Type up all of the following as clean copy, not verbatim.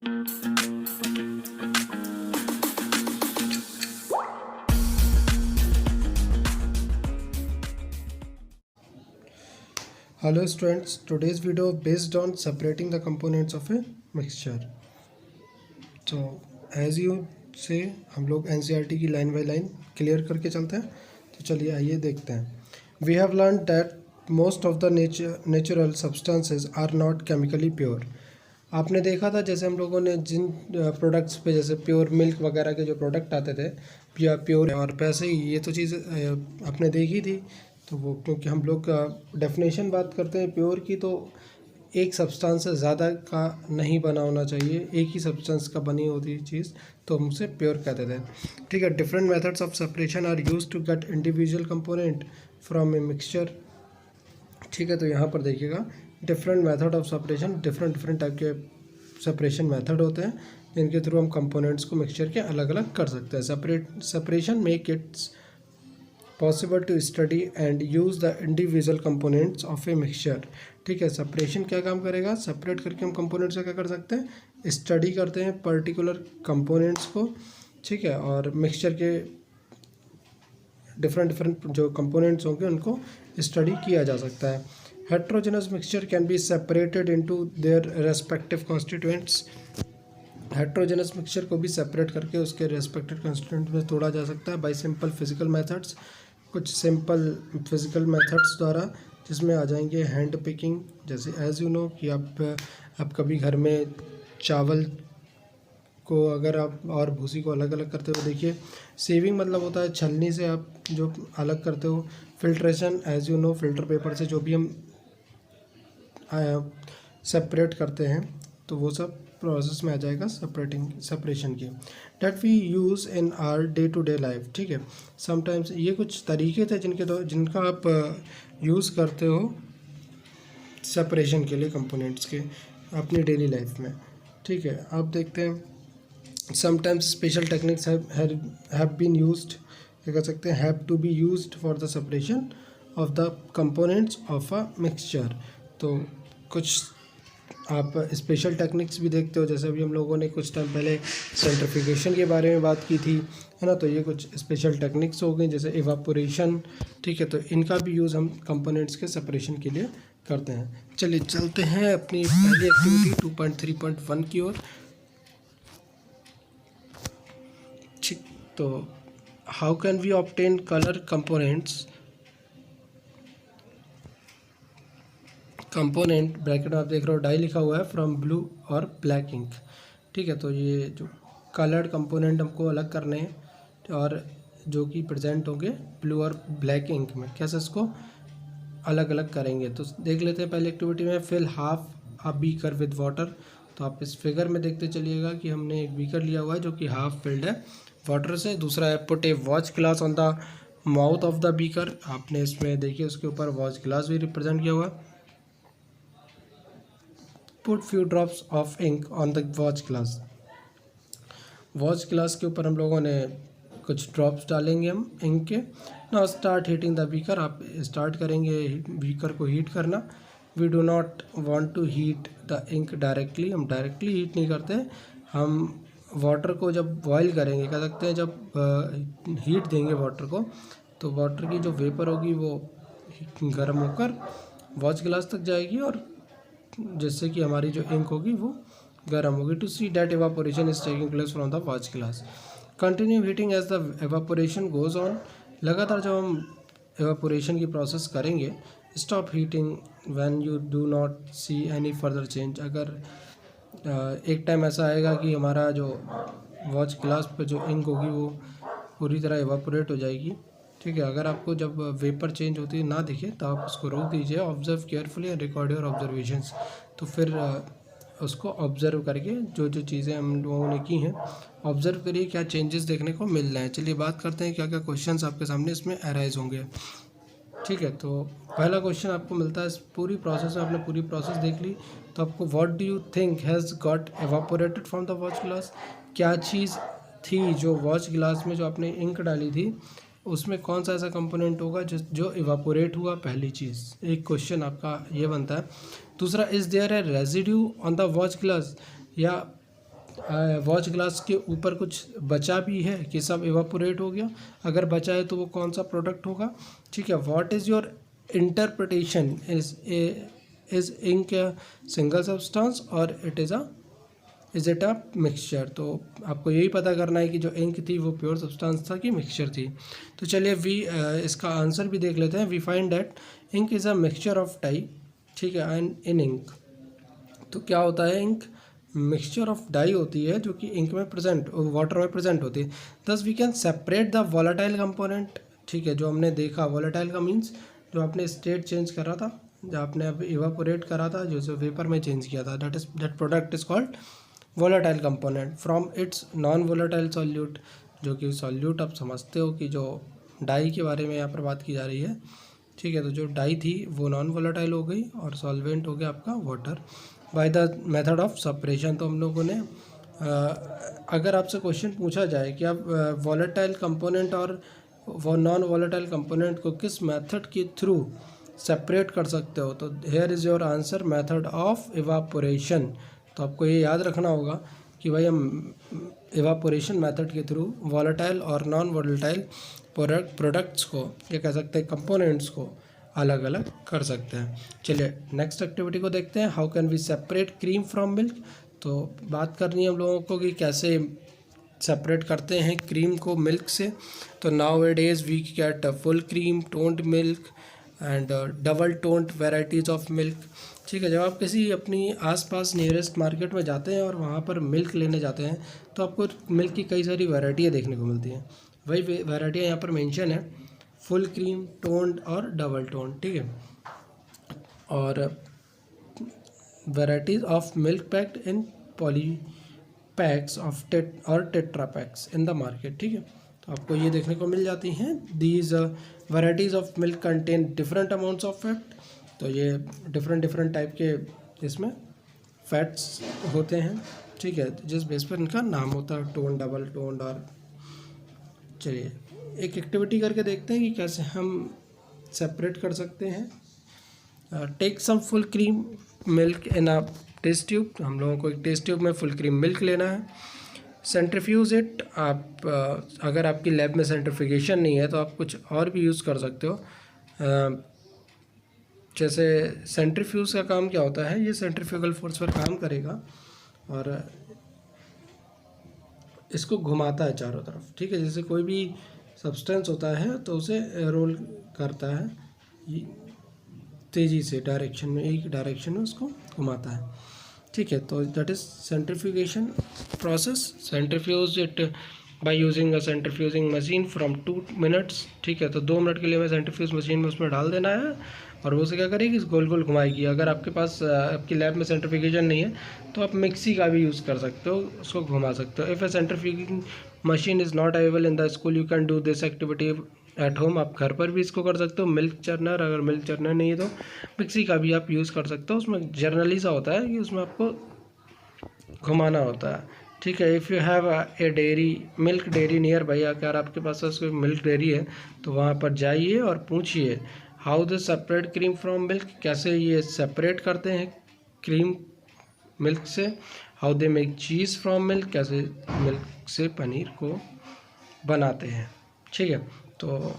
Hello students, today's video based on separating the components of a mixture. So as you say, हम लोग NCERT की line by line clear करके चलते हैं. तो चलिए आइए देखते हैं. We have learned that most of the natural substances are not chemically pure. आपने देखा था जैसे हम लोगों ने जिन प्रोडक्ट्स पे जैसे प्योर मिल्क वगैरह के जो प्रोडक्ट आते थे प्योर, और वैसे ही ये तो चीज़ आपने देखी थी. तो वो क्योंकि हम लोग डेफिनेशन बात करते हैं प्योर की, तो एक सब्सटेंस से ज़्यादा का नहीं बना होना चाहिए, एक ही सब्सटेंस का बनी होती चीज़ तो हम उसे प्योर कहते थे. ठीक है. Different methods of separation are use to get individual component from a mixture. ठीक है. तो यहाँ पर देखिएगा different method of separation, different type के सेपरेशन मेथड होते हैं जिनके थ्रू हम कंपोनेंट्स को मिक्सचर के अलग अलग कर सकते हैं. Separation make its possible to study and use the individual components of a mixture. ठीक है. सेपरेशन क्या काम करेगा? सेपरेट करके हम कंपोनेंट्स का क्या कर सकते हैं? स्टडी करते हैं पर्टिकुलर कंपोनेंट्स को. ठीक है. और मिक्सचर के डिफरेंट जो कंपोनेंट्स होंगे उनको स्टडी किया जा सकता है. Heterogeneous mixture can be separated into their respective constituents. Heterogeneous mixture को भी सेपरेट करके उसके रेस्पेक्टिव कॉन्स्टिट्यूएंट में तोड़ा जा सकता है बाय सिंपल फिजिकल मेथड्स. कुछ सिंपल फिजिकल मेथड्स द्वारा, जिसमें आ जाएंगे हैंड पिकिंग. जैसे एज यू नो कि आप कभी घर में चावल को अगर आप और भूसी को अलग अलग करते हो, देखिए सेविंग मतलब होता है छलनी से आप जो अलग करते हो. Filtration, as you know filter paper से जो भी हम सेपरेट करते हैं तो वो सब प्रोसेस में आ जाएगा सेपरेशन की. That we use in our day to day life. ठीक है. समटाइम्स ये कुछ तरीके थे जिनका आप यूज़ करते हो सेपरेशन के लिए कंपोनेंट्स के अपनी डेली लाइफ में. ठीक है. आप देखते हैं sometimes special techniques have been used, क्या कह सकते हैं, have to be used for the separation of the components of a mixture. तो कुछ आप स्पेशल टेक्निक्स भी देखते हो, जैसे अभी हम लोगों ने कुछ टाइम पहले सेंट्रीफ्यूगेशन के बारे में बात की थी, है ना. तो ये कुछ स्पेशल टेक्निक्स हो गई जैसे इवापोरेशन. ठीक है. तो इनका भी यूज़ हम कंपोनेंट्स के सेपरेशन के लिए करते हैं. चलिए चलते हैं अपनी पहली एक्टिविटी 2.3.1 की ओर. ठीक. तो how can we obtain colour components. Component bracket में आप देख रहे हो डाई लिखा हुआ है फ्रॉम ब्लू और ब्लैक इंक. ठीक है. तो ये जो कलर्ड कंपोनेंट हमको अलग करने हैं और जो कि प्रेजेंट होंगे ब्लू और ब्लैक इंक में, कैसे इसको अलग अलग करेंगे. तो देख लेते हैं पहले एक्टिविटी में. Fill half a beaker with water. तो आप इस फिगर में देखते चलिएगा कि हमने एक बीकर लिया हुआ है जो कि हाफ फिल्ड है वाटर से. दूसरा है put A watch glass on the mouth of the beaker. आपने इसमें देखिए उसके ऊपर वॉच ग्लास भी रिप्रेजेंट किया हुआ है. Put few drops of ink on the watch glass. Watch glass के ऊपर हम लोगों ने कुछ ड्रॉप्स डालेंगे हम इंक के. Now start heating the beaker. आप स्टार्ट करेंगे बीकर को हीट करना. We do not want to heat the ink directly. हम डायरेक्टली हीट नहीं करते. हम वाटर को जब बॉयल करेंगे, कह सकते हैं जब हीट देंगे वाटर को, तो वाटर की जो वेपर होगी वो गर्म होकर वॉच ग्लास तक जाएगी और जिससे कि हमारी जो इंक होगी वो गर्म होगी. To see that evaporation is taking place from the watch glass. Continue heating as the evaporation goes on. लगातार जब हम एवापोरेशन की प्रोसेस करेंगे. Stop heating when you do not see any further change. अगर एक टाइम ऐसा आएगा कि हमारा जो वॉच ग्लास पे जो इंक होगी वो पूरी तरह एवापोरेट हो जाएगी. ठीक है. अगर आपको जब वेपर चेंज होती है ना दिखे तो आप उसको रोक दीजिए. Observe carefully and record your observations. तो फिर उसको ऑब्जर्व करके जो चीज़ें हम लोगों ने की हैं ऑब्जर्व करिए क्या चेंजेस देखने को मिल रहे हैं. चलिए बात करते हैं क्या क्या क्वेश्चंस आपके सामने इसमें अराइज होंगे. ठीक है. तो पहला क्वेश्चन आपको मिलता है इस पूरी प्रोसेस में. आपने पूरी प्रोसेस देख ली तो आपको what do you think has got evaporated from the watch glass. क्या चीज़ थी जो वॉच ग्लास में जो आपने इंक डाली थी उसमें कौन सा ऐसा कंपोनेंट होगा जो इवापोरेट हुआ. पहली चीज़ एक क्वेश्चन आपका ये बनता है. दूसरा, is there a residue on the watch glass. या वॉच ग्लास के ऊपर कुछ बचा भी है कि सब इवापोरेट हो गया? अगर बचा है तो वो कौन सा प्रोडक्ट होगा? ठीक है, what is your interpretation? Is ink a single substance और इज़ इट अ मिक्सचर? तो आपको यही पता करना है कि जो इंक थी वो प्योर सब्सटेंस था कि मिक्सचर थी। तो चलिए इसका आंसर भी देख लेते हैं। We find that ink is a mixture of dye, ठीक है, एंड इन इंक। तो क्या होता है? इंक मिक्सचर ऑफ डाई होती है जो कि इंक में प्रेजेंट, वाटर में प्रेजेंट होती है। Thus we can separate the volatile component, ठीक है, जो हमने देखा वॉलेटाइल का मीन्स जो आपने स्टेट चेंज करा था, जो आपने अब इवापोरेट करा था, जो वेपर में चेंज किया था, that product is called volatile component from its non volatile solute, जो कि सॉल्यूट आप समझते हो कि जो डाई के बारे में यहाँ पर बात की जा रही है, ठीक है। तो जो डाई थी वो नॉन वॉलेटाइल हो गई और सॉल्वेंट हो गया आपका water by the method of separation. तो हम लोगों ने अगर आपसे क्वेश्चन पूछा जाए कि आप वॉलेटाइल कंपोनेंट और वो नॉन वॉलेटाइल कंपोनेंट को किस मेथड के थ्रू सेपरेट कर सकते हो, तो here is your answer, method of evaporation. तो आपको ये याद रखना होगा कि भाई हम इवापोरेशन मेथड के थ्रू वॉलेटाइल और नॉन वॉलेटाइल प्रोडक्ट्स को, ये कह सकते हैं कंपोनेंट्स को, अलग अलग कर सकते हैं। चलिए नेक्स्ट एक्टिविटी को देखते हैं। How can we separate cream from milk? तो बात करनी है हम लोगों को कि कैसे सेपरेट करते हैं क्रीम को मिल्क से। तो nowadays we get full cream, toned milk and double toned varieties of milk, ठीक है। जब आप किसी अपनी आसपास नियरेस्ट मार्केट में जाते हैं और वहाँ पर मिल्क लेने जाते हैं तो आपको मिल्क की कई सारी वैरायटियाँ देखने को मिलती हैं। वही वैरायटियाँ यहाँ पर मेंशन है, फुल क्रीम, टोन्ड और डबल टोन्ड, ठीक है। और varieties of milk packed in poly PACS of tetra PACS in the market, ठीक है। तो आपको ये देखने को मिल जाती हैं। These varieties of milk contain different amounts of fat. तो ये डिफरेंट टाइप के इसमें फैट्स होते हैं, ठीक है, जिस बेस पर इनका नाम होता है टोन, डबल टोन। और चलिए एक एक्टिविटी करके देखते हैं कि कैसे हम सेपरेट कर सकते हैं। Take some full cream milk in a test tube. हम लोगों को एक टेस्ट ट्यूब में फुल क्रीम मिल्क लेना है। Centrifuge it. आप अगर आपकी लैब में सेंट्रीफ्यूगेशन नहीं है तो आप कुछ और भी यूज़ कर सकते हो। जैसे सेंट्रीफ्यूज का काम क्या होता है, ये सेंट्रीफ्यूगल फोर्स पर काम करेगा और इसको घुमाता है चारों तरफ, ठीक है। जैसे कोई भी सब्सटेंस होता है तो उसे रोल करता है तेज़ी से, डायरेक्शन में, एक डायरेक्शन में उसको घुमाता है, ठीक है। तो that is centrifugation process. Centrifuge it by using a centrifuging machine from 2 minutes, ठीक है। तो 2 मिनट के लिए हमें सेंट्रीफ्यूज मशीन में उसमें डाल देना है और वो उसे क्या करेगी, इस गोल गोल घुमाएगी। अगर आपके पास आपकी लैब में सेंट्रीफ्यूगेशन नहीं है तो आप मिक्सी का भी यूज़ कर सकते हो, उसको घुमा सकते हो। If a centrifuging machine is not available in the school you can do this activity at home. आप घर पर भी इसको कर सकते हो। मिल्क चर्नर, अगर मिल्क चर्नर नहीं है तो मिक्सी का भी आप यूज़ कर सकते हो। उसमें जर्नली सा होता है कि उसमें आपको घुमाना होता है, ठीक है। If you have a dairy, milk dairy near by, अगर आपके पास कोई मिल्क डेयरी है तो वहाँ पर जाइए और पूछिए how they separate cream from milk, कैसे ये सेपरेट करते हैं क्रीम मिल्क से। How they make cheese from milk, कैसे मिल्क से पनीर को बनाते हैं, ठीक है। तो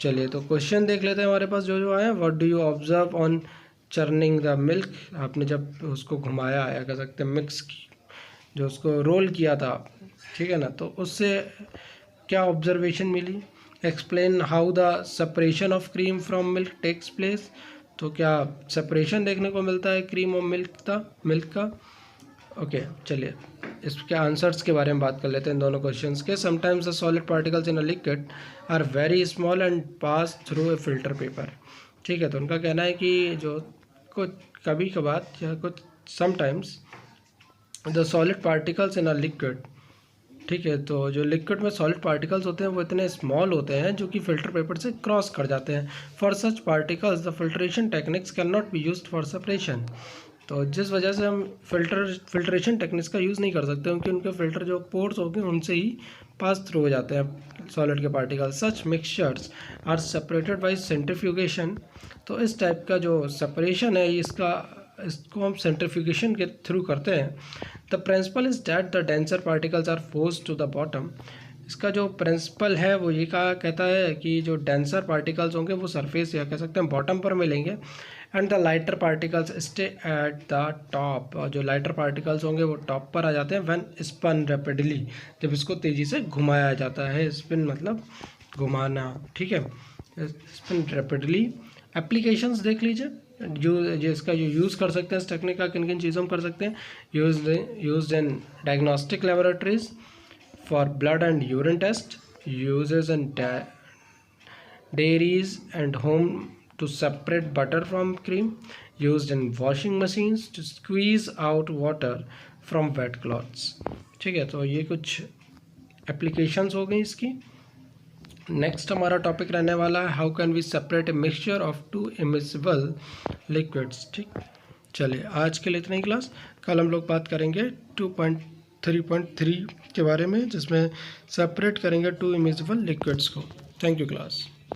चलिए तो क्वेश्चन देख लेते हैं हमारे पास जो जो आए हैं। What do you observe on churning the milk? आपने जब उसको घुमाया या कह सकते हैं मिक्स की, जो उसको रोल किया था, ठीक है ना, तो उससे क्या ऑब्जर्वेशन मिली। Explain how the separation of cream from milk takes place. तो क्या सेपरेशन देखने को मिलता है क्रीम और मिल्क का। ओके, चलिए इसके आंसर्स के बारे में बात कर लेते हैं दोनों क्वेश्चंस के। Sometimes the solid particles in a liquid are very small and pass through a filter paper, ठीक है। तो उनका कहना है कि जो कुछ कभी कभार या कुछ sometimes the solid particles in a liquid, ठीक है। तो जो लिक्विड में सॉलिड पार्टिकल्स होते हैं वो इतने स्मॉल होते हैं जो कि फिल्टर पेपर से क्रॉस कर जाते हैं। For such particles the filtration techniques can not be used for separation. तो जिस वजह से हम फिल्ट्रेशन टेक्निक्स का यूज़ नहीं कर सकते क्योंकि उनके फिल्टर जो पोर्स होंगे उनसे ही पास थ्रू हो जाते हैं सॉलिड के particles. Such mixtures are separated by centrifugation. तो इस टाइप का जो सेपरेशन है इसको हम सेंट्रीफ्यूगेशन के थ्रू करते हैं। The principle is that the denser particles are forced to the bottom. इसका जो प्रिंसिपल है वो ये कहता है कि जो डेंसर पार्टिकल्स होंगे वो सरफेस या कह सकते हैं बॉटम पर मिलेंगे, and the lighter particles stay at the top. और जो लाइटर पार्टिकल्स होंगे वो टॉप पर आ जाते हैं व्हेन स्पन रैपिडली, जब इसको तेज़ी से घुमाया जाता है। स्पिन मतलब घुमाना, ठीक है, स्पिन रैपिडली। एप्लीकेशंस देख लीजिए, जो इसका जो यूज़ कर सकते हैं इस टेक्निक का किन किन चीज़ों में कर सकते हैं। Used in diagnostic laboratories for blood and urine test, uses in dairies and home to separate butter from cream, used in washing machines to squeeze out water from wet cloths। ठीक है, तो ये कुछ एप्लीकेशंस हो गई इसकी। Next हमारा topic रहने वाला है how can we separate a mixture of two immiscible liquids. ठीक, चलिए आज के लिए इतना ही क्लास। कल हम लोग बात करेंगे 2.3.3 के बारे में, जिसमें सेपरेट करेंगे टू इमिसिबल लिक्विड्स को। Thank you class.